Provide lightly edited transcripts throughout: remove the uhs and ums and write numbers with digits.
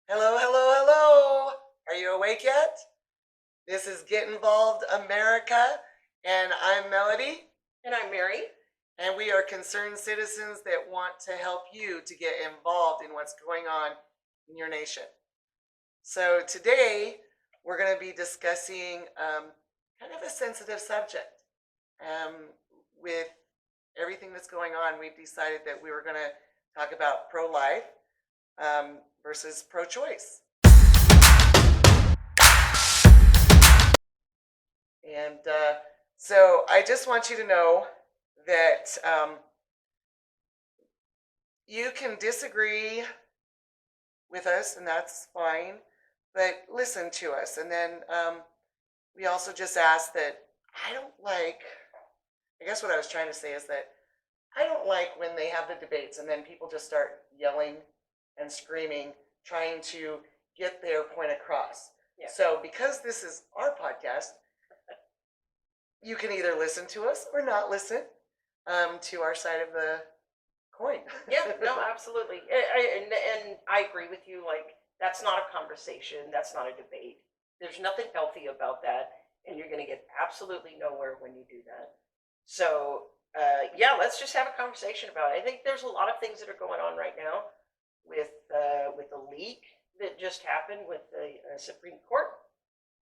Hello, hello, hello. Are you awake yet? This is Get Involved America, and I'm Melody, And I'm Mary. and we are concerned citizens that want to help you to get involved in what's going on in your nation. So today we're going to be discussing kind of a sensitive subject. Um, with everything that's going on, we've decided that we were going to talk about pro-life versus pro-choice. And so I just want you to know that you can disagree with us, and that's fine, but listen to us. And then we also just ask that I don't like, I guess what I was trying to say is that I don't like when they have the debates and then people just start yelling and screaming, trying to get their point across. Yeah. So because this is our podcast, you can either listen to us or not listen to our side of the coin. Yeah, no, absolutely. And I agree with you. Like, that's not a conversation. That's not a debate. There's nothing healthy about that. And you're going to get absolutely nowhere when you do that. So, yeah, let's just have a conversation about it. I think there's a lot of things that are going on right now with the leak that just happened with the Supreme Court.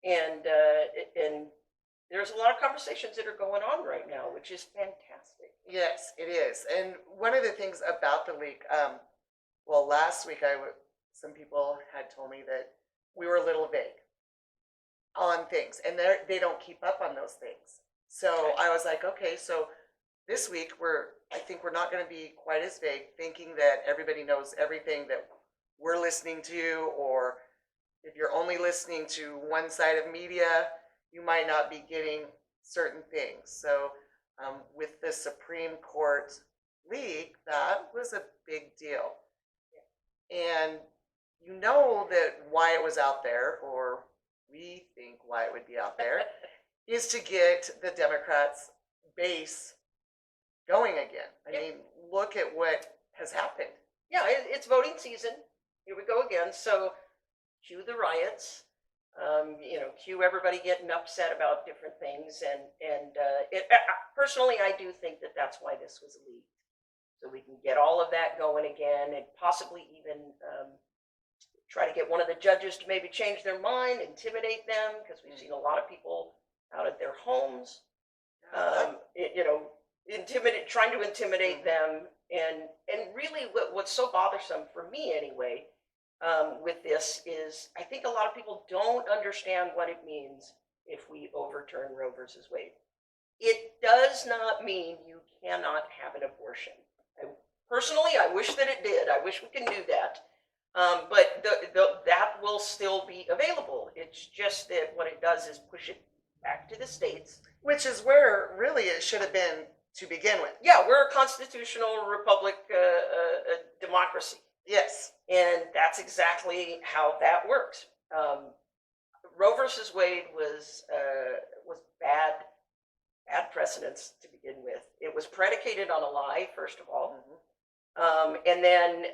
And there's a lot of conversations that are going on right now, which is fantastic. Yes, it is. And one of the things about the leak, well, last week some people had told me that we were a little vague on things, and they don't keep up on those things. So I was like, okay, so this week I think we're not going to be quite as vague, thinking that everybody knows everything that we're listening to, or if you're only listening to one side of media, you might not be getting certain things. So with the Supreme Court leak, that was a big deal. And you know that why it was out there, or we think why it would be out there, is to get the Democrats' base going again. I mean, look at what has happened. Yeah, it's voting season. Here we go again. So, cue the riots. Cue everybody getting upset about different things. Personally, I do think that that's why this was leaked, so we can get all of that going again, and possibly even try to get one of the judges to maybe change their mind, intimidate them, because we've seen a lot of people out at their homes, trying to intimidate them, and really what's so bothersome for me anyway, with this is I think a lot of people don't understand what it means if we overturn Roe versus Wade. It does not mean you cannot have an abortion. Personally, I wish that it did. I wish we can do that. But that will still be available. It's just that what it does is push it back to the states. Which is where really it should have been to begin with. Yeah, we're a constitutional republic, democracy. Yes. And that's exactly how that works. Roe versus Wade was bad precedence to begin with. It was predicated on a lie, first of all. And then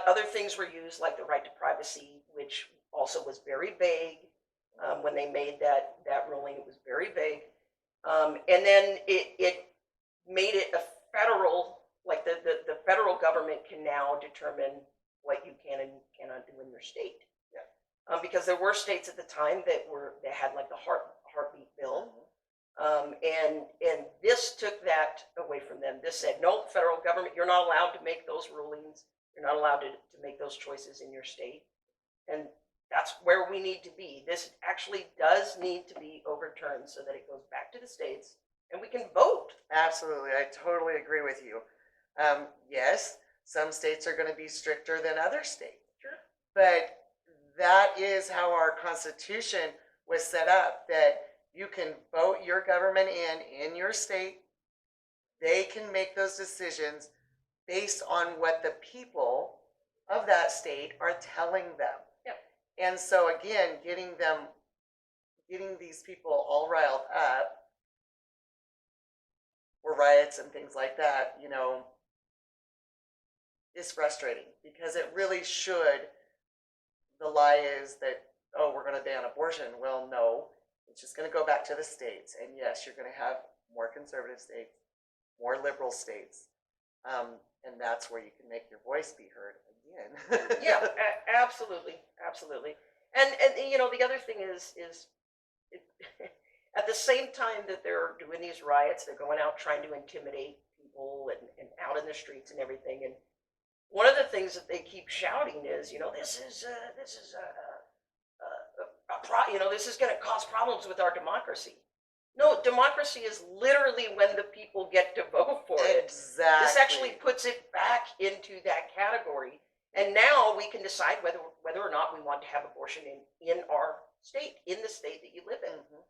other things were used, like the right to privacy, which also was very vague. When they made that ruling, it was very vague. And then it made it a federal, like the federal government can now determine what you can and cannot do in your state. Yeah. Because there were states at the time that had like the heartbeat bill. And this took that away from them. This said, no, federal government, you're not allowed to make those rulings. You're not allowed to make those choices in your state. And that's where we need to be. This actually does need to be overturned so that it goes back to the states and we can vote. Absolutely. I totally agree with you. Yes, some states are going to be stricter than other states. Sure. But that is how our Constitution was set up, that you can vote your government in your state. They can make those decisions based on what the people of that state are telling them. Yep. And so again, getting these people all riled up for riots and things like that, is frustrating, because it really should, the lie is that, oh, we're going to ban abortion. Well, no, it's just going to go back to the states. And yes, you're going to have more conservative states, more liberal states. And that's where you can make your voice be heard again. Yeah, absolutely, absolutely. And you know, the other thing is it, at the same time that they're doing these riots, they're going out trying to intimidate people and out in the streets and everything. And one of the things that they keep shouting is, you know, this is you know, this is going to cause problems with our democracy. No, democracy is literally when the people get to vote for it. Exactly. This actually puts it back into that category. And now we can decide whether or not we want to have abortion in our state, in the state that you live in. Mm-hmm.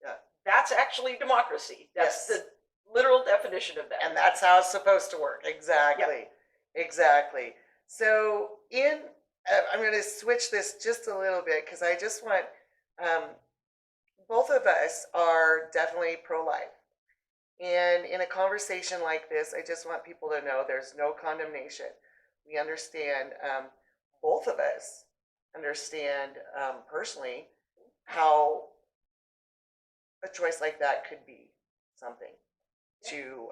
Yeah. That's actually democracy. That's Yes. the literal definition of that. And that's how it's supposed to work. Exactly. Exactly. So I'm going to switch this just a little bit because I just want, both of us are definitely pro-life. And in a conversation like this, I just want people to know there's no condemnation. We understand, both of us understand personally how a choice like that could be something to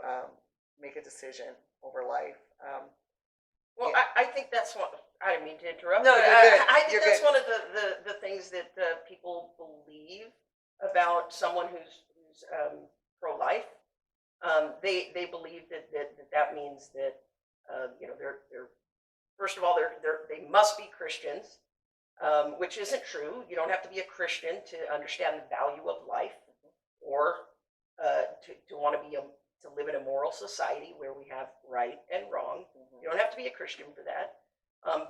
make a decision over life. Well, Yeah. I think that's one. I didn't mean to interrupt. No, but you're good. I think You're that's good. one of the things that people believe about someone who's pro-life. They believe that means that you know, they're first of all they must be Christians, which isn't true. You don't have to be a Christian to understand the value of life, or to want to to live in a moral society where we have right and wrong. You don't have to be a Christian for that.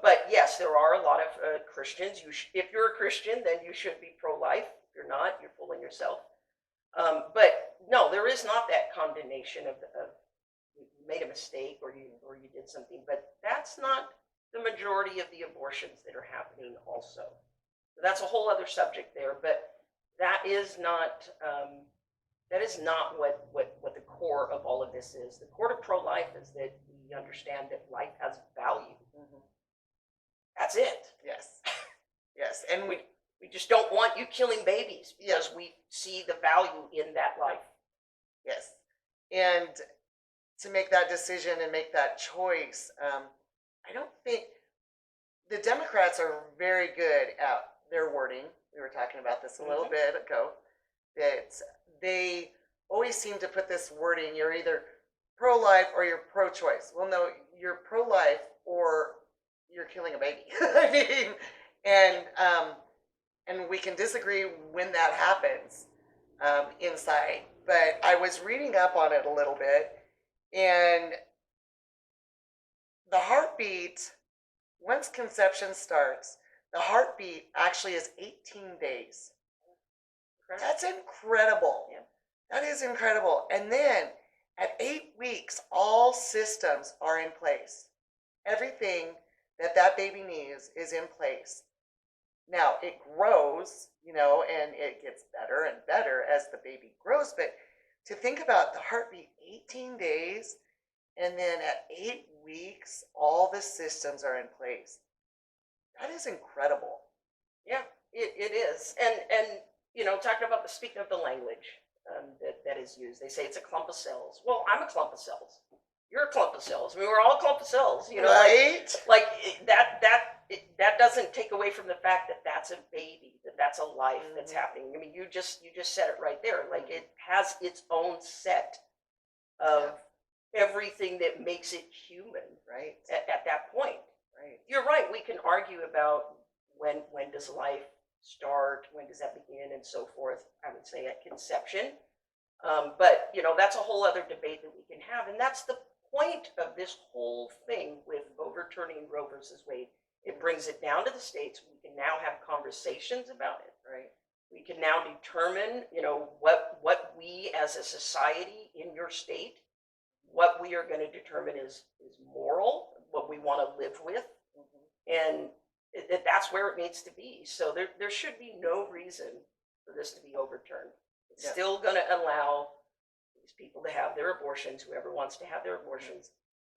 But yes, there are a lot of Christians. If you're a Christian, then you should be pro-life. If you're not, you're fooling yourself. But no, there is not that condemnation of you made a mistake or you did something. But that's not the majority of the abortions that are happening. Also, so that's a whole other subject there. But that is not what the core of all of this is. The core of pro-life is that we understand that life has value. Mhm. That's it. Yes. Yes. And We just don't want you killing babies Yeah. because we see the value in that life. yes. And to make that decision and make that choice, I don't think the Democrats are very good at their wording. We were talking about this a little Mhm. bit ago, that they always seem to put this wording, you're either pro-life or you're pro-choice. Well, no, you're pro-life or you're killing a baby. I mean, and we can disagree when that happens inside. But I was reading up on it a little bit, and the heartbeat, once conception starts, the heartbeat actually is 18 days. That's incredible. Yeah. That is incredible. And then at 8 weeks, all systems are in place. Everything that baby needs is in place. Now it grows, and it gets better and better as the baby grows. But to think about the heartbeat, 18 days, and then at 8 weeks, all the systems are in place. That is incredible. Yeah, it is. And talking about speaking of the language that is used, they say it's a clump of cells. Well, I'm a clump of cells. You're a clump of cells. I mean, we're all a clump of cells. Right? That doesn't take away from the fact that that's a baby, that's a life that's happening. I mean, you just said it right there. Like, it has its own set of everything that makes it human. Right. At that point. Right. You're right. We can argue about when does life start, when does that begin, and so forth. I would say at conception. But that's a whole other debate that we can have, and that's the point of this whole thing with overturning Roe versus Wade. It brings it down to the states. We can now have conversations about it. Right. We can now determine, what we as a society in your state, what we are going to determine is moral, what we want to live with, and that's where it needs to be. So there should be no reason for this to be overturned. It's Yeah. still going to allow these people to have their abortions, whoever wants to have their abortions.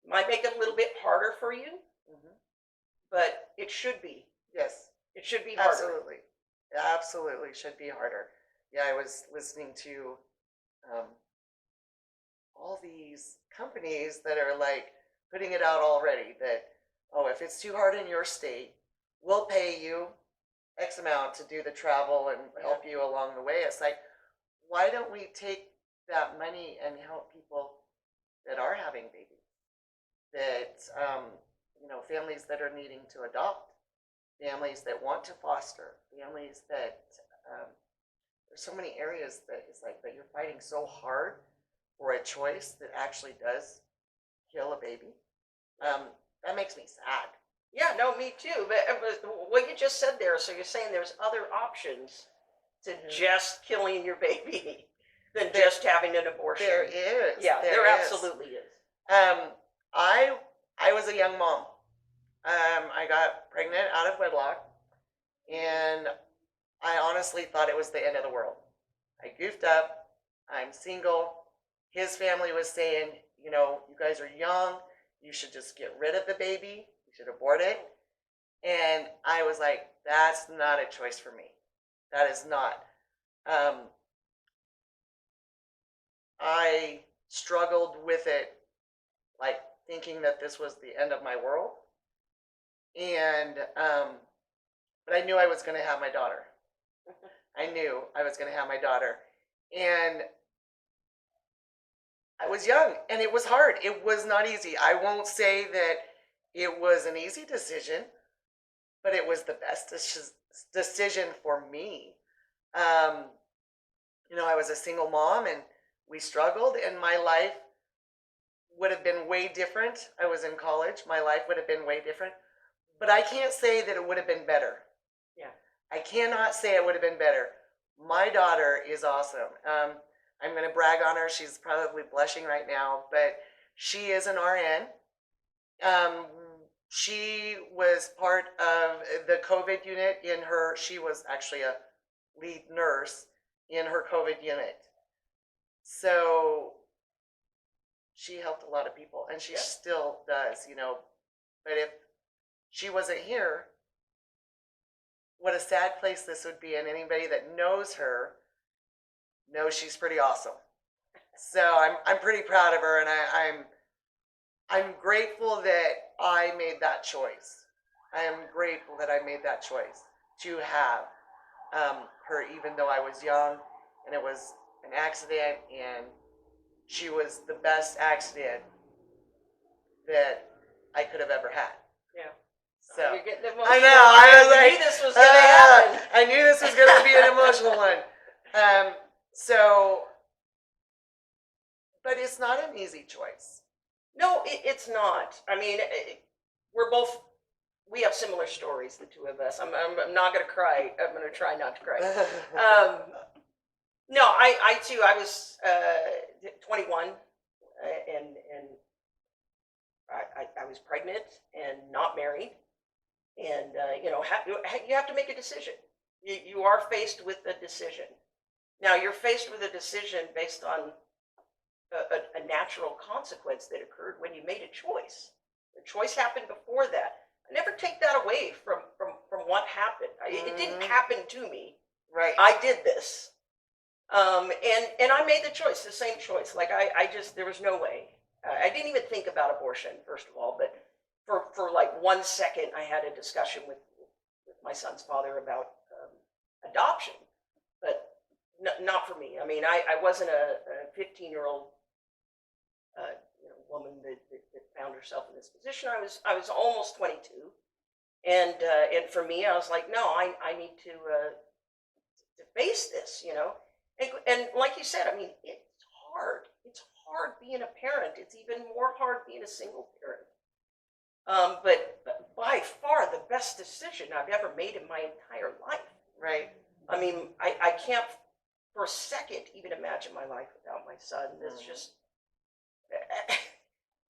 It might make it a little bit harder for you, Mhm. but it should be. Yes. It should be harder. Absolutely. Absolutely should be harder. Yeah, I was listening to um, all these companies that are like putting it out already that, oh, if it's too hard in your state, we'll pay you X amount to do the travel and help you along the way. It's like, why don't we take that money and help people that are having babies? That, families that are needing to adopt, families that want to foster, families that, there's so many areas that it's like, but you're fighting so hard for a choice that actually does kill a baby. That makes me sad. Yeah, no, me too. But what you just said there, so you're saying there's other options to just killing your baby than just having an abortion. There is. Yeah, there is. absolutely is. I was a young mom. I got pregnant out of wedlock, and I honestly thought it was the end of the world. I goofed up. I'm single. His family was saying, you guys are young. You should just get rid of the baby. You should abort it. And I was like, that's not a choice for me. That is not. I struggled with it, like thinking that this was the end of my world. And, but I knew I was going to have my daughter. I knew I was going to have my daughter. And I was young and it was hard. It was not easy. I won't say that it was an easy decision, but it was the best decision for me. I was a single mom and we struggled, and my life would have been way different. I was in college. My life would have been way different, but I can't say that it would have been better. Yeah. I cannot say it would have been better. My daughter is awesome. I'm going to brag on her. She's probably blushing right now, but she is an RN. She was part of the COVID unit she was actually a lead nurse in her COVID unit. So she helped a lot of people, and she still does, but if she wasn't here, what a sad place this would be. And anybody that knows her knows she's pretty awesome. So I'm pretty proud of her, and I'm grateful that I made that choice. I am grateful that I made that choice to have her, even though I was young, and it was an accident, and she was the best accident that I could have ever had. Yeah. So you're getting emotional. I know. I was like, knew this was going to happen. I knew this was going to be an emotional one. But it's not an easy choice. No, it's not. I mean, we have similar stories, the two of us. I'm not going to cry. I'm going to try not to cry. No, I too, I was 21 and I was pregnant and not married. And, you have to make a decision. You are faced with a decision. Now, you're faced with a decision based on a natural consequence that occurred when you made a choice. The choice happened before that. I never take that away from what happened. It didn't happen to me. Right. I did this. And I made the choice, the same choice. Like there was no way. I didn't even think about abortion, first of all, but for like 1 second, I had a discussion with my son's father about adoption, but not for me. I mean, I wasn't a 15-year-old woman that found herself in this position. I was almost 22, and for me, I was like, no, I need to face this, and like you said, I mean, it's hard. It's hard being a parent. It's even more hard being a single parent. But by far the best decision I've ever made in my entire life. Right. I mean, I can't for a second even imagine my life without my son. It's just,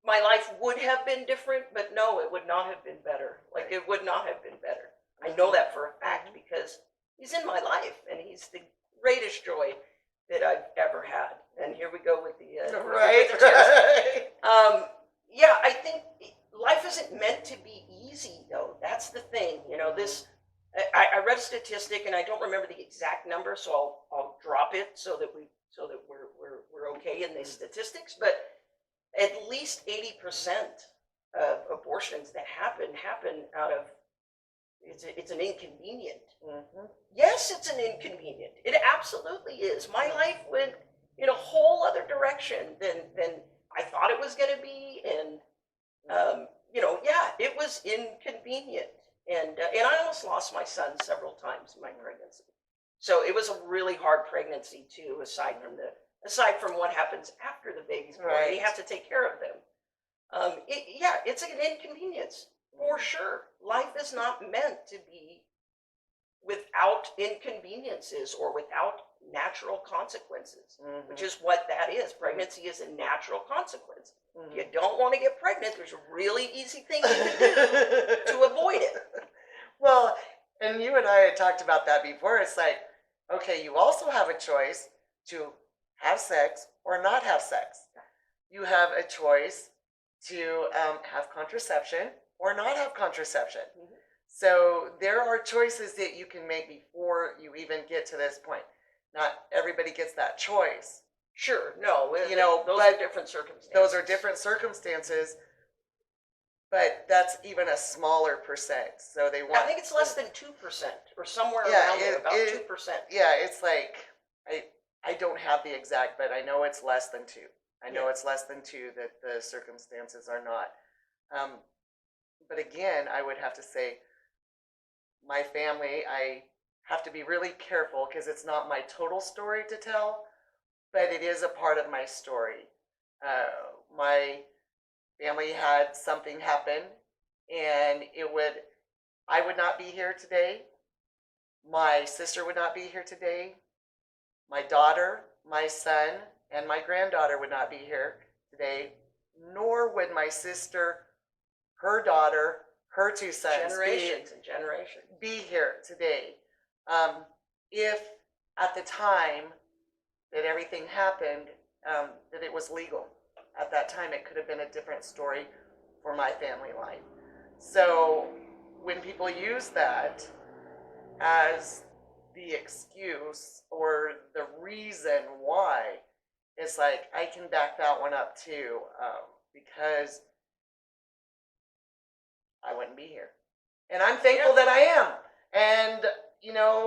my life would have been different, but no, it would not have been better. Like, it would not have been better. I know that for a fact because he's in my life and he's the greatest joy that I've ever had. And here we go with the right. with the tears. I think life isn't meant to be easy, though. That's the thing. This I read a statistic, and I don't remember the exact number, so I'll drop it so that we're okay in the statistics. But at least 80% of abortions that happen out of it's an inconvenient. Mm-hmm. Yes, it's an inconvenient. It absolutely is. My life went in a whole other direction than I thought it was going to be, and yeah, it was inconvenient, and I almost lost my son several times in my pregnancy. So it was a really hard pregnancy too, aside from what happens after the baby's born. And you Right. have to take care of them. It's an inconvenience for sure. Life is not meant to be without inconveniences or without natural consequences, which is what that is. Pregnancy is a natural consequence. If you don't want to get pregnant, there's a really easy thing you can do to avoid it. Well, and you and I had talked about that before. It's like, okay, you also have a choice to have sex or not have sex. You have a choice to have contraception or not have contraception. Mhm. So there are choices that you can make before you even get to this point. Not everybody gets that choice. Sure, no, those but are different circumstances. Those are different circumstances, but that's even a smaller percent. So they want. I think it's less than 2% or somewhere Yeah, around there, about 2%. Yeah, it's like I don't have the exact, but I know it's less than 2. I know it's less than 2 that the circumstances are not. But again, I would have to say, my family, I have to be really careful because it's not my total story to tell, but it is a part of my story. My family had something happen, and I would not be here today. My sister would not be here today. My daughter, my son, and my granddaughter would not be here today, nor would my sister, her daughter, her 2 sons Generations and generations. be here today. If at the time that everything happened, that it was legal. At that time, it could have been a different story for my family life. So when people use that as the excuse or the reason why, it's like I can back that one up too, because I wouldn't be here. And I'm thankful that I am. And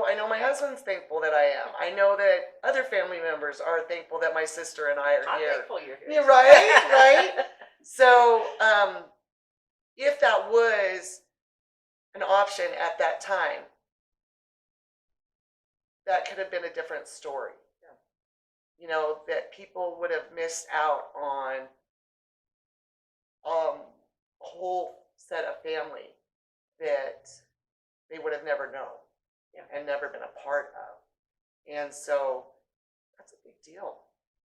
I know my husband's thankful that I am. I know that other family members are thankful that my sister and I are I'm here. thankful you're here. Yeah, right. So, if that was an option at that time, that could have been a different story. That people would have missed out on a whole set of family that they would have never known and never been a part of. And so that's a big deal.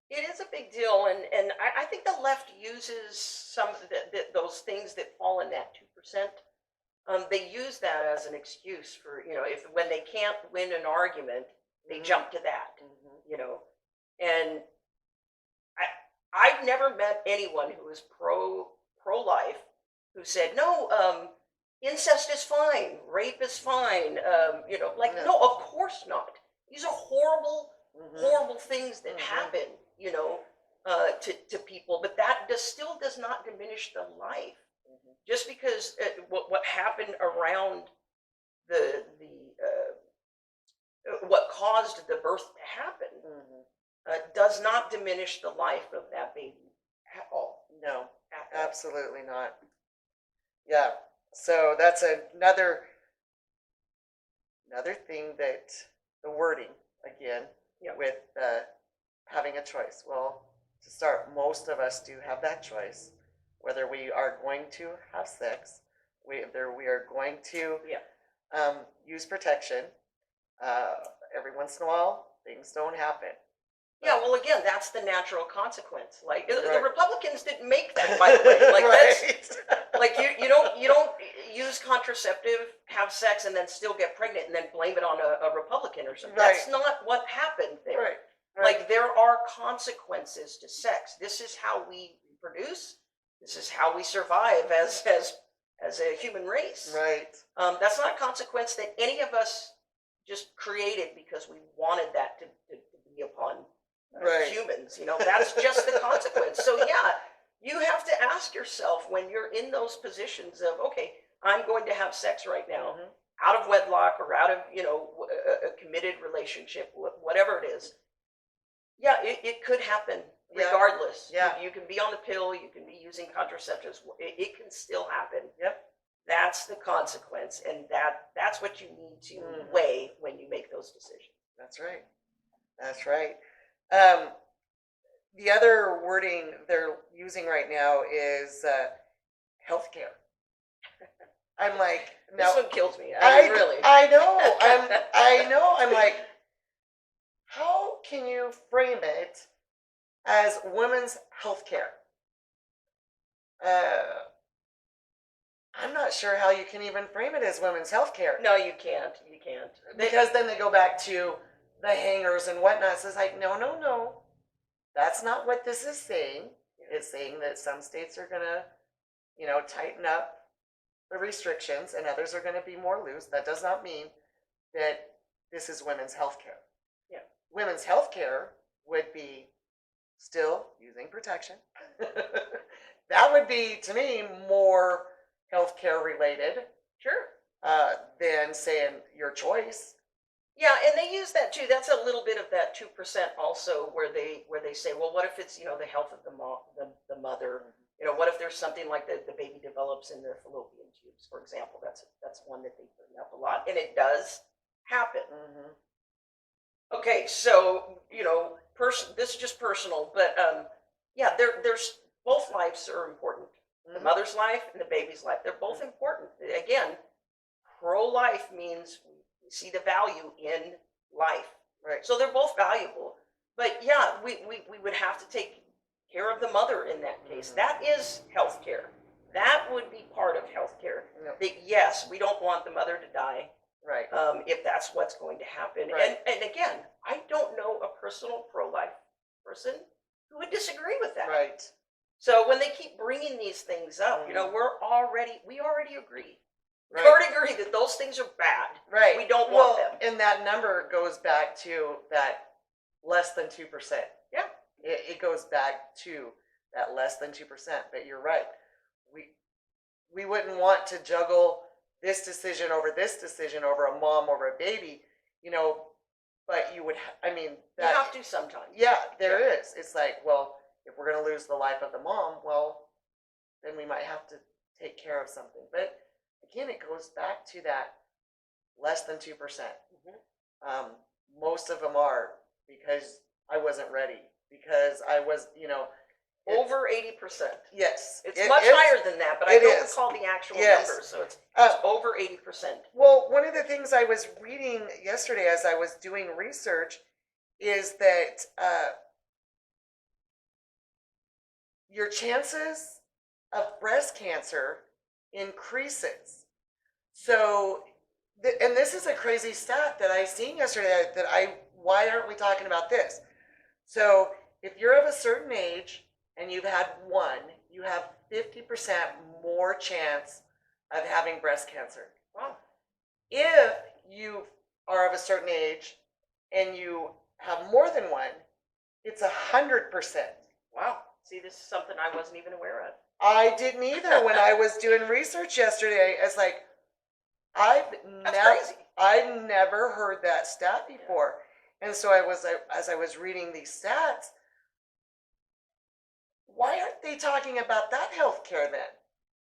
It is a big deal, and I think the left uses some of those things that fall in that 2%. They use that as an excuse for when they can't win an argument, they jump to that. And I've never met anyone who is pro-life who said no. Incest is fine, rape is fine. No, of course not. These are horrible, horrible things that happen. To people, but that still does not diminish the life. Just because what happened around what caused the birth to happen does not diminish the life of that baby at all. No, absolutely not. Yeah. So that's another thing that the wording again with having a choice. Well, to start, most of us do have that choice, whether we are going to have sex, whether we are going to use protection. Every once in a while, things don't happen. Yeah, well, again, that's the natural consequence. Like the Right. Republicans didn't make that, by the way. Like that's Right. like you don't use contraceptive, have sex, and then still get pregnant, and then blame it on a Republican or something. Right. That's not what happened there. Right. Like there are consequences to sex. This is how we reproduce. This is how we survive as as a human race. Right. That's not a consequence that any of us just created because we wanted that to be upon Right. humans. That's just the consequence. So yeah, you have to ask yourself when you're in those positions of, okay, I'm going to have sex right now, Mhm. out of wedlock or out of, a committed relationship, whatever it is. Yeah, it could happen Yeah. regardless. Yeah. You can be on the pill, you can be using contraceptives. It can still happen. Yep. That's the consequence, and that's what you need to Mhm. weigh when you make those decisions. That's right. That's right. Um, the other wording they're using right now is healthcare. I'm like, This no, one kills me. I mean, really. I know. I know. I'm like, how can you frame it as women's health care? I'm not sure how you can even frame it as women's health care. No, you can't. You can't. Because then they go back to the hangers and whatnot. So it's like, no, no, no. That's not what this is saying. It's saying that some states are going to, tighten up the restrictions and others are going to be more loose. That does not mean that this is women's health care. Yeah. Women's health care would be still using protection. That would be, to me, more healthcare related Sure. than saying your choice. Yeah, and they use that too. That's a little bit of that 2% also, where they say, well, what if it's the health of the mother? What if there's something like the baby develops in the fallopian tubes, for example? That's one that they bring up a lot, and it does happen. Mm-hmm. Okay, so this is just personal, but yeah, there's both lives are important. The Mhm. mother's life and the baby's life, they're both important. Again, pro-life means we see the value in life. Right. So they're both valuable. But yeah, we would have to take care of the mother in that case. Mhm. That is health care. That would be part of health care. Yep. That yes, we don't want the mother to die, Right. if that's what's going to happen. Right. And again, I don't know a personal pro-life person who would disagree with that. Right. So when they keep bringing these things up, Mhm. we already agree. We Right. already agree that those things are bad. Right. We don't want them. And that number goes back to that less than 2%. Yeah. It goes back to that less than 2%. But you're right. We wouldn't want to juggle this decision over a mom over a baby, but you would, You have to sometimes. yeah, there is. It's like, well, if we're going to lose the life of the mom, well, then we might have to take care of something. But again, it goes back to that less than 2%. Mhm. Most of them are because I wasn't ready, because I was, Over 80%. yes. It's it much is. higher than that, but I It don't is. recall the actual Yes. number. So it's Uh, over 80%. Well, one of the things I was reading yesterday as I was doing research is that your chances of breast cancer increases. So, and this is a crazy stat that I seen yesterday why aren't we talking about this? So, if you're of a certain age and you've had one, you have 50% more chance of having breast cancer. Wow. If you are of a certain age and you have more than one, it's 100%. Wow. See, this is something I wasn't even aware of. I didn't either when I was doing research yesterday. It's like That's crazy. I never heard that stat before, and so as I was reading these stats. Why aren't they talking about that healthcare then?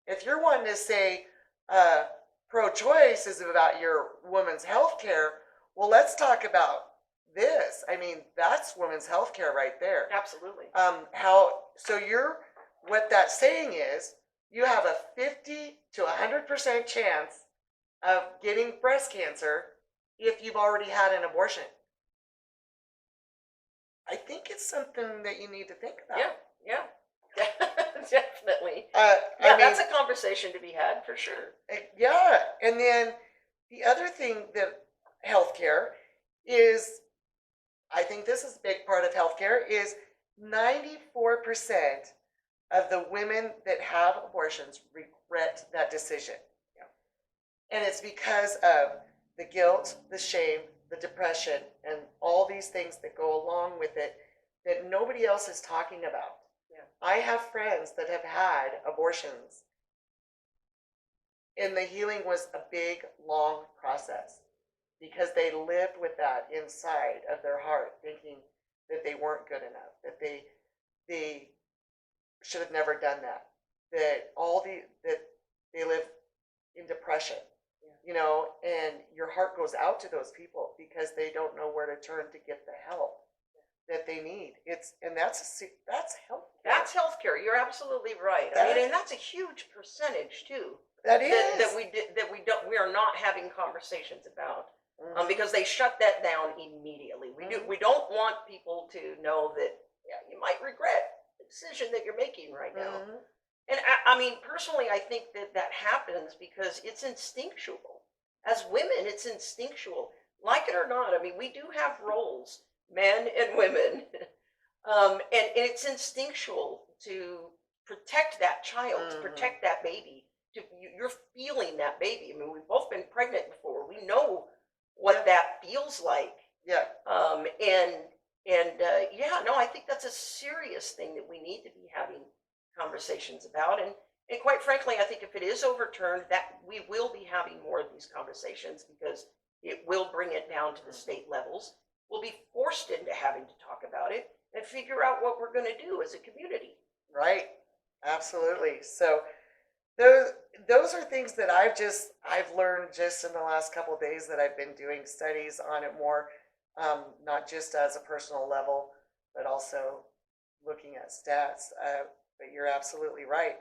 If you're wanting to say pro-choice is about your woman's healthcare, well, let's talk about this. I mean, that's women's healthcare right there. Absolutely. What that's saying is you have a 50 to 100% chance of getting breast cancer if you've already had an abortion. I think it's something that you need to think about. Yeah. Definitely. That's a conversation to be had for sure. Yeah, and then the other thing that healthcare is, I think this is a big part of healthcare, is 94% of the women that have abortions regret that decision. Yeah. And it's because of the guilt, the shame, the depression, and all these things that go along with it that nobody else is talking about. Yeah. I have friends that have had abortions, and the healing was a big, long process because they lived with that inside of their heart, thinking that they weren't good enough, that they should have never done that, that they live in depression, you know, and your heart goes out to those people because they don't know where to turn to get the help that they need. That's health. That's healthcare. You're absolutely right. I mean, and that's a huge percentage too. That is We are not having conversations about, because they shut that down immediately. We don't want people to know that, yeah, you might regret the decision that you're making right now. And I mean, personally, I think that happens because it's instinctual. As women, it's instinctual. Like it or not, I mean, we do have roles, men and women, and it's instinctual to protect that child, to protect that baby. You're feeling that baby. I mean, we've both been pregnant before. We know what that feels like. Yeah. Yeah, no, I think that's a serious thing that we need to be having conversations about. And quite frankly, I think if it is overturned, that we will be having more of these conversations because it will bring it down to the state levels. We'll be forced into having to talk about it and figure out what we're going to do as a community. Right. Absolutely. So those are things that I've learned just in the last couple of days that I've been doing studies on it more, not just as a personal level, but also looking at stats. But you're absolutely right.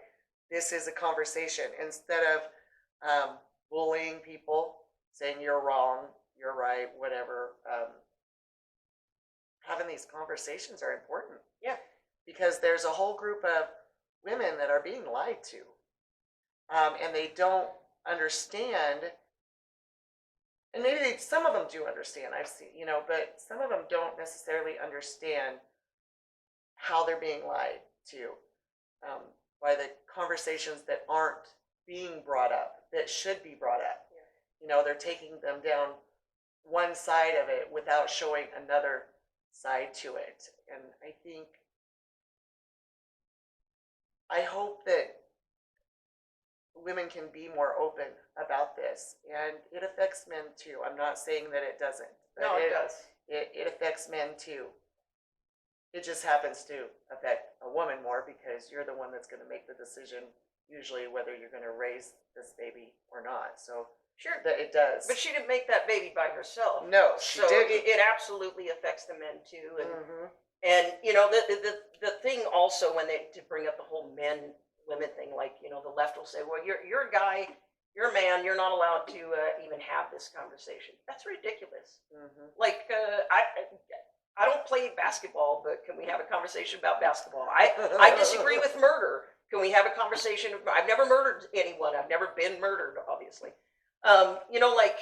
This is a conversation instead of bullying people, saying you're wrong, you're right, whatever. Having these conversations are important. Yeah. Because there's a whole group of women that are being lied to. And they don't understand, and maybe some of them do understand, I've seen, you know, but some of them don't necessarily understand how they're being lied to, by the conversations that aren't being brought up, that should be brought up. Yeah. You know, they're taking them down one side of it without showing another side to it. And I hope that women can be more open about this, and it affects men too. I'm not saying that it doesn't. No, it does. It affects men too. It just happens to affect a woman more because you're the one that's going to make the decision, usually whether you're going to raise this baby or not. So sure, that it does. But she didn't make that baby by herself. No, she didn't. It absolutely affects the men too. And you know, the thing also when to bring up the whole women thing, like, you know, the left will say, well, you're a guy, you're a man, you're not allowed to even have this conversation. That's ridiculous. Like, I don't play basketball, but can we have a conversation about basketball? I disagree with murder. Can we have a conversation? I've never murdered anyone. I've never been murdered, obviously. You know, like,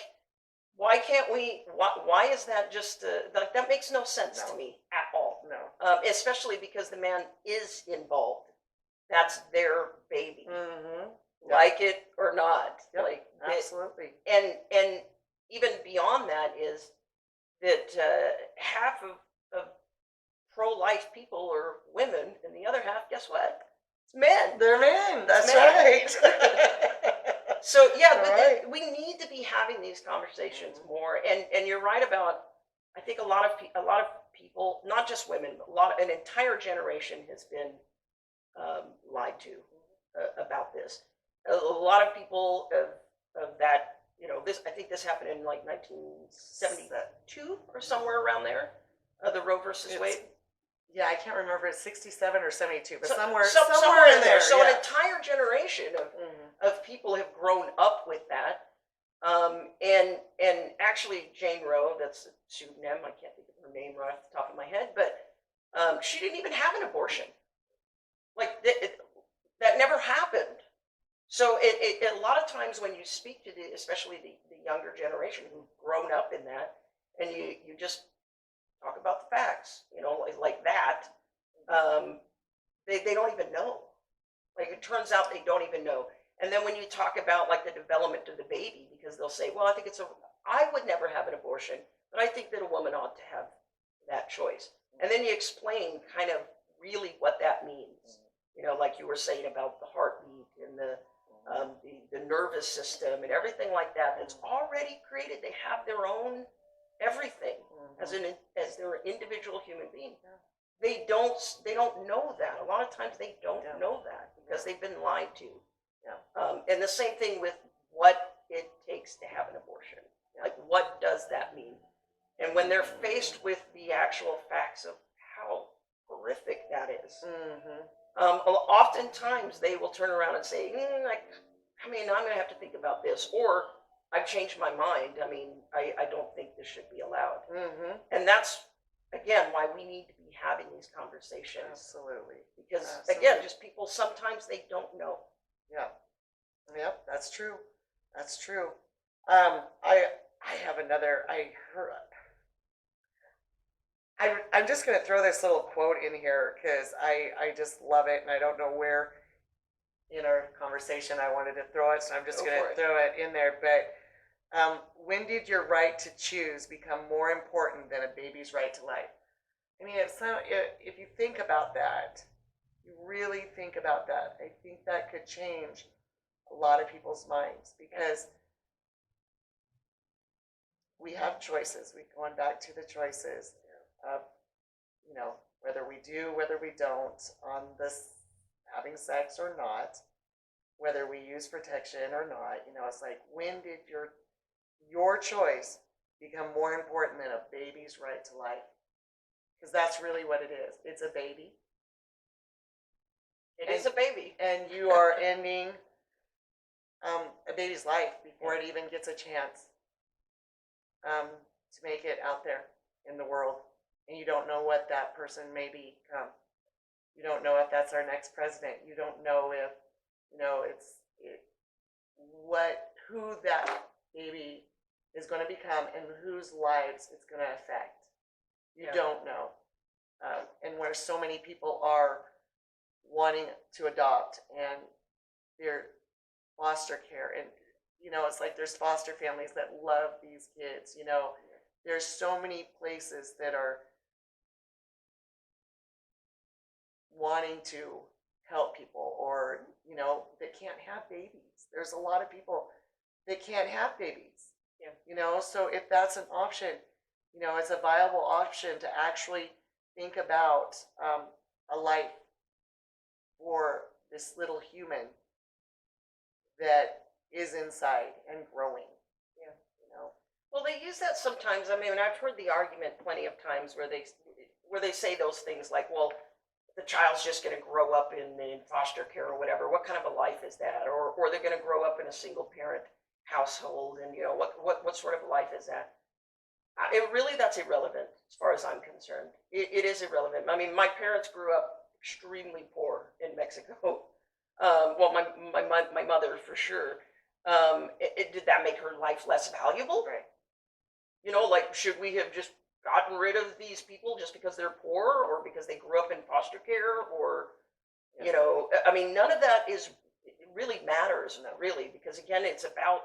why can't we, why is that just, that makes no sense to me at all. No. Especially because the man is involved. That's their baby. Like it or not. Yep, like absolutely. And even beyond that is that half of pro-life people are women, and the other half, guess what? It's men. They're men. That's men. right. So yeah, but right. We need to be having these conversations more. And you're right about. I think a lot of people, not just women, but an entire generation has been lied to about this. A lot of people of that, you know, I think this happened in like 1972 or somewhere around there, the Roe versus Wade. Yeah, I can't remember if it's 67 or 72, but somewhere in there. So yeah. An entire generation of people have grown up with that. And actually Jane Roe, that's a pseudonym, I can't think of her name right off the top of my head, but she didn't even have an abortion. Like, that never happened. So a lot of times when you speak to especially the younger generation who've grown up in that, and you just talk about the facts, you know, like that, they don't even know. Like it turns out they don't even know. And then when you talk about like the development of the baby, because they'll say, well, I would never have an abortion, but I think that a woman ought to have that choice. And then you explain kind of really what that means. You know, like you were saying about the heartbeat and the nervous system and everything like that that's already created. They have their own everything as their individual human being. They don't know that. A lot of times they don't know that because they've been lied to. And the same thing with what it takes to have an abortion. Like, what does that mean? And when they're faced with the actual facts of how horrific that is, oftentimes they will turn around and say, I'm going to have to think about this, or I've changed my mind. I don't think this should be allowed. And that's, again, why we need to be having these conversations. Absolutely. Because, Absolutely. again, just people, sometimes they don't know. Yeah. Yep, that's true. That's true. I have another. I'm just going to throw this little quote in here because I just love it, and I don't know where in our conversation I wanted to throw it, so I'm just Go going for to it. throw it in there. But when did your right to choose become more important than a baby's right to life? I mean, if you think about that, you really think about that, I think that could change a lot of people's minds because we have choices. We going back to the choices of, whether we do, whether we don't, on this having sex or not, whether we use protection or not. It's like, when did your choice become more important than a baby's right to life? Because that's really what it is. It's a baby. It is a baby. And you are ending a baby's life before it even gets a chance to make it out there in the world. And you don't know what that person may become. You don't know if that's our next president. You don't know if, who that baby is going to become and whose lives it's going to affect. You don't know. And where so many people are wanting to adopt and their foster care, and it's like there's foster families that love these kids. There's so many places that are wanting to help people, or that can't have babies. There's a lot of people that can't have babies. So if that's an option, it's a viable option to actually think about a life for this little human that is inside and growing. Well, they use that sometimes. I've heard the argument plenty of times where they say those things like, well, the child's just going to grow up in foster care or whatever. What kind of a life is that? Or they're going to grow up in a single parent household, and what sort of life is that? That's irrelevant as far as I'm concerned. It is irrelevant. My parents grew up extremely poor in Mexico. Well, my mother for sure. Did that make her life less valuable? Right. Like, should we have just gotten rid of these people just because they're poor or because they grew up in foster care? Or, none of that really matters, really, because again, it's about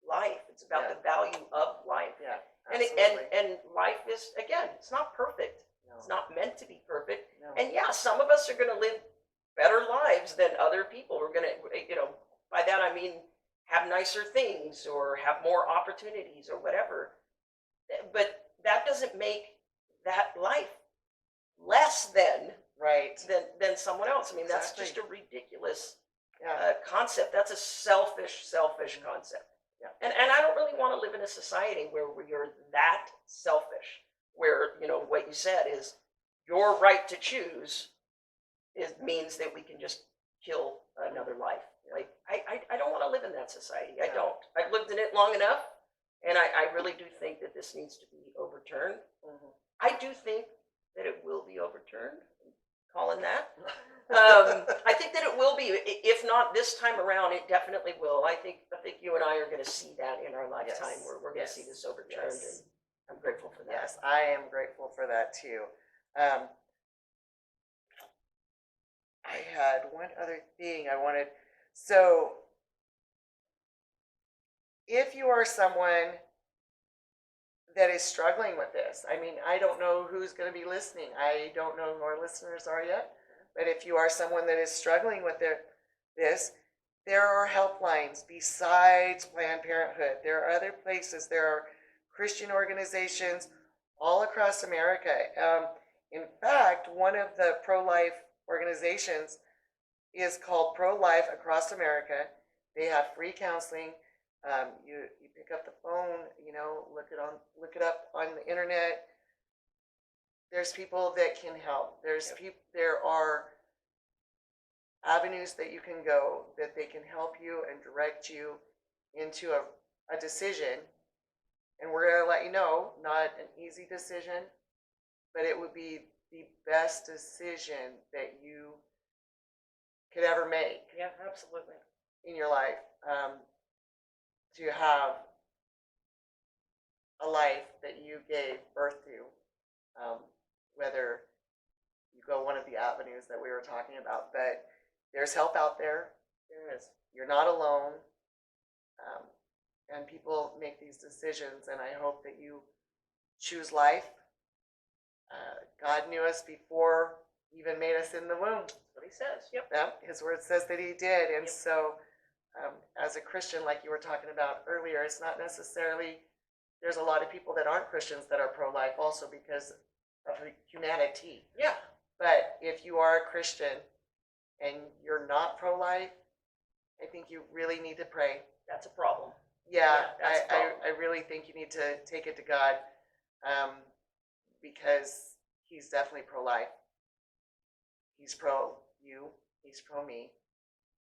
life. It's about the value of life. Yeah. And Absolutely. and life is, again, it's not perfect. No. It's not meant to be perfect. No. And yeah, some of us are going to live better lives than other people. We're going to, by that I mean have nicer things or have more opportunities or whatever. But that doesn't make that life less than Right. than someone else. That's Exactly. just a ridiculous Yeah. concept. That's a selfish concept. Yeah. And I don't really want to live in a society where we are that selfish, where, what you said is your right to choose means that we can just kill another life. Like, I don't want to live in that society. I don't. I've lived in it long enough, and I really do think that this needs to be overturned. I do think that it will be overturned. I'm calling that. I think that it will be. If not this time around, it definitely will. I think you and I are going to see that in our lifetime. Yes. We're going to see this overturned, Yes. and I'm grateful for that. Yes, I am grateful for that too. I had one other thing I wanted. So, if you are someone that is struggling with this, I mean, I don't know who's going to be listening. I don't know who our listeners are yet. But if you are someone that is struggling with this, there are helplines besides Planned Parenthood. There are other places. There are Christian organizations all across America. In fact, one of the pro-life organizations is called Pro-Life Across America. They have free counseling. You pick up the phone, look it up on the internet. There's people that can help. There are avenues that you can go that they can help you and direct you into a decision. And we're going to let you know, not an easy decision, but it would be the best decision that you could ever make. Yeah, absolutely. In your life, to have a life that you gave birth to, whether you go one of the avenues that we were talking about. But there's help out there. There is. You're not alone. And people make these decisions, and I hope that you choose life. God knew us before he even made us in the womb. That's what he says. Yep. Yeah, his word says that he did. And Yep. so as a Christian, like you were talking about earlier, it's not necessarily, there's a lot of people that aren't Christians that are pro-life also because of humanity. Yeah. But if you are a Christian and you're not pro-life, I think you really need to pray. That's a problem. Yeah, that's a problem. I really think you need to take it to God, because he's definitely pro-life. He's pro you, he's pro me,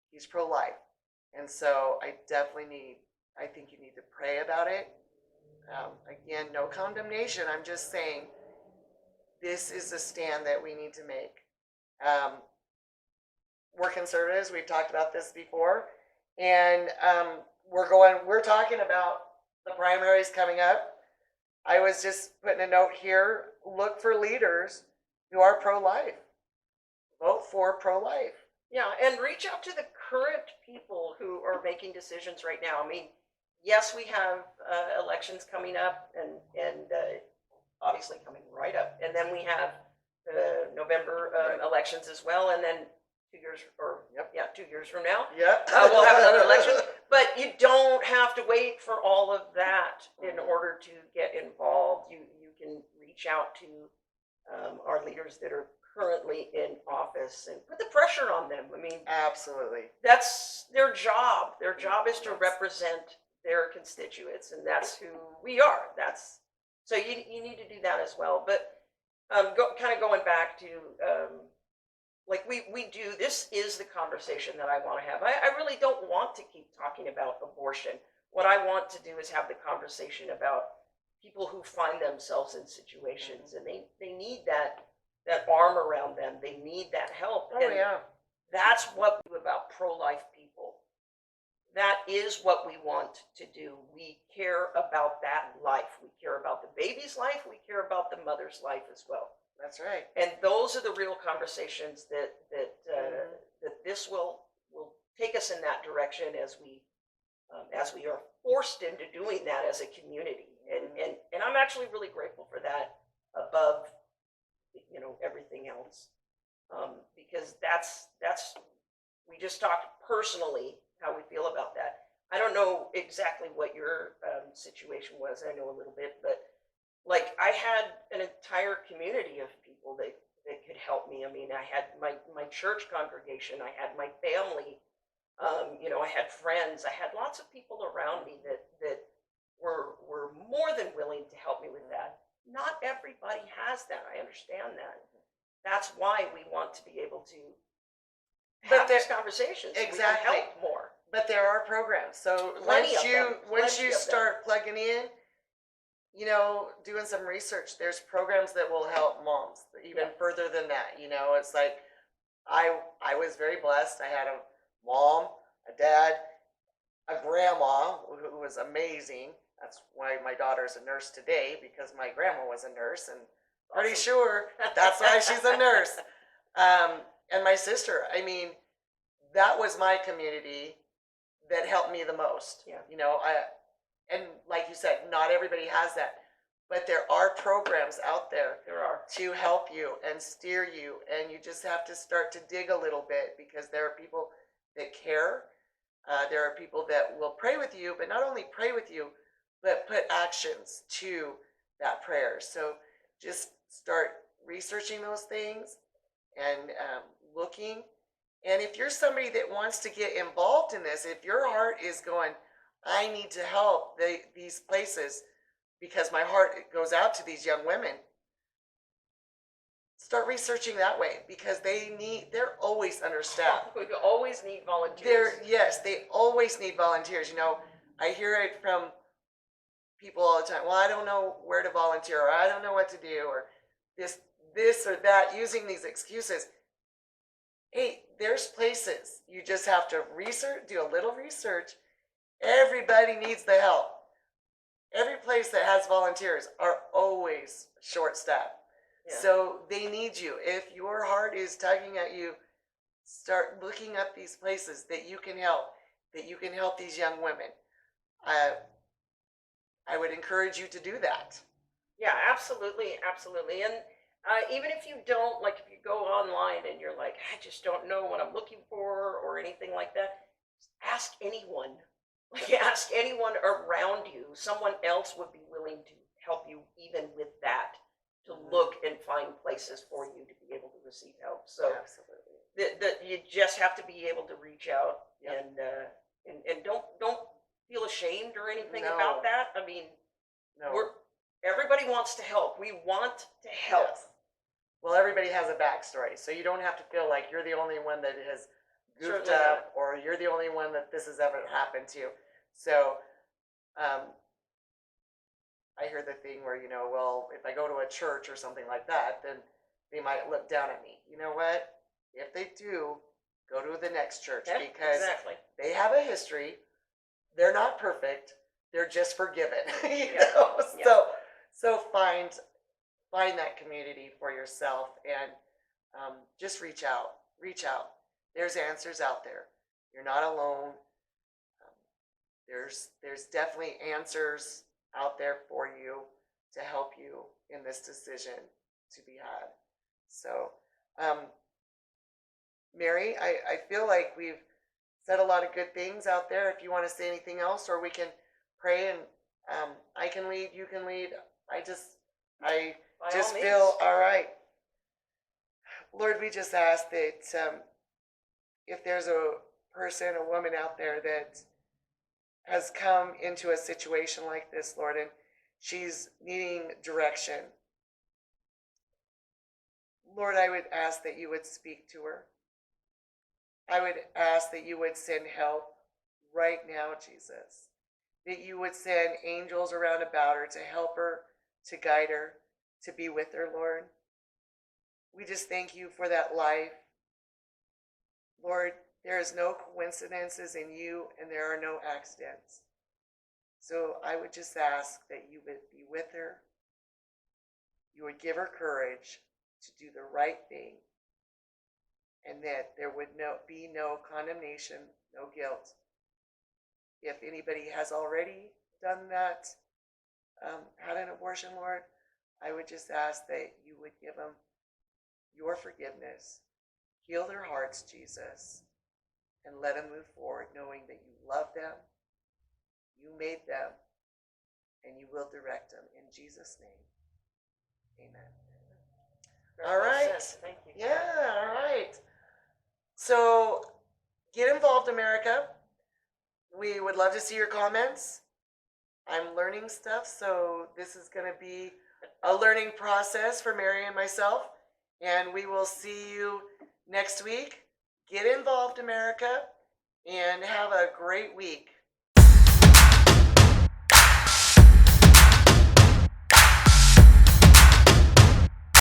he's pro-life. And so I think you need to pray about it. Again, no condemnation. I'm just saying this is a stand that we need to make. We're conservatives. We've talked about this before. And we're talking about the primaries coming up. I was just putting a note here. Look for leaders who are pro-life. Vote for pro-life. Yeah, and reach out to the current people who are making decisions right now. I mean, yes, we have elections coming up, and obviously coming right up, and then we have the November elections as well, and then 2 years, or Yep. yeah, 2 years from now, Yep. we'll have another election. But you don't have to wait for all of that in order to get involved. You can reach out to our leaders that are currently in office and put the pressure on them. I mean, Absolutely. that's their job. Their job is to represent their constituents, and that's who we are. So you need to do that as well. But kind of going back to like we do. This is the conversation that I want to have. I really don't want to keep talking about abortion. What I want to do is have the conversation about people who find themselves in situations, and they need that arm around them. They need that help. Oh, and yeah. that's what we do about pro-life people. That is what we want to do. We care about that life. We care about the baby's life. We care about the mother's life as well. That's right. And those are the real conversations that this will take us in that direction as we are forced into doing that as a community. And I'm actually really grateful for that above everything else, because that's we just talked personally how we feel about that. I don't know exactly what your situation was. I know a little bit, but like I had an entire community of people that could help me. I mean, I had my church congregation, I had my family, I had friends, I had lots of people around me that were more than willing to help me with that. Not everybody has that. I understand that. That's why we want to be able to have these conversations. So exactly. we can help more. But there are programs. So Plenty once you of them. start plugging in, doing some research, there's programs that will help moms even further than that. It's like I was very blessed. I had a mom, a dad, a grandma who was amazing. That's why my daughter's a nurse today, because my grandma was a nurse, and pretty sure that's why she's a nurse. and my sister. I mean, that was my community that helped me the most. Yeah. You know, and like you said, not everybody has that, but there are programs out there There are. to help you and steer you, and you just have to start to dig a little bit because there are people that care. There are people that will pray with you, but not only pray with you, but put actions to that prayer. So just start researching those things and looking. And if you're somebody that wants to get involved in this, if your heart is going, I need to help these places because my heart goes out to these young women, start researching that way because they're always understaffed. We always need volunteers. Yes, they always need volunteers. You know, I hear it from people all the time. Well, I don't know where to volunteer, or I don't know what to do, or this or that, using these excuses. Hey, there's places. You just have to research, do a little research. Everybody needs the help. Every place that has volunteers are always short-staffed. Yeah. So they need you. If your heart is tugging at you, start looking up these places that you can help these young women. I would encourage you to do that. Yeah, absolutely, absolutely. And even if you don't, like if you go online and you're like, I just don't know what I'm looking for or anything like that, ask anyone. Like ask anyone around you. Someone else would be willing to help you even with that, to look and find places for you to be able to receive help. So Absolutely. you just have to be able to reach out. Yep. And don't feel ashamed or anything No. about that. I mean, No. everybody wants to help. We want to help. Yes. Well, everybody has a backstory, so you don't have to feel like you're the only one that has goofed Certainly up, or you're the only one that this has ever happened to. So, I hear the thing where, you know, well, if I go to a church or something like that, then they might look down at me. You know what? If they do, go to the next church Yeah, because exactly. they have a history. They're not perfect. They're just forgiven. You Yeah. know? Yeah. So find that community for yourself and just reach out. There's answers out there. You're not alone. There's definitely answers out there for you to help you in this decision to be had. So, Mary, I feel like we've said a lot of good things out there. If you want to say anything else, or we can pray and I can lead, you can lead. I just By all means. feel all right. Lord, we just ask that if there's a person, a woman out there that has come into a situation like this, Lord, and she's needing direction, Lord, I would ask that you would speak to her. I would ask that you would send help right now, Jesus. That you would send angels around about her to help her, to guide her, to be with her, Lord. We just thank you for that life. Lord, there is no coincidences in you, and there are no accidents. So I would just ask that you would be with her. You would give her courage to do the right thing, and that there would be no condemnation, no guilt. If anybody has already done that, had an abortion, Lord, I would just ask that you would give them your forgiveness, heal their hearts, Jesus, and let them move forward knowing that you love them, you made them, and you will direct them. In Jesus' name, amen. Very All well right. said. Thank you. Yeah, all right. So get involved, America. We would love to see your comments. I'm learning stuff, so this is going to be a learning process for Mary and myself. And we will see you next week. Get involved, America, and have a great week.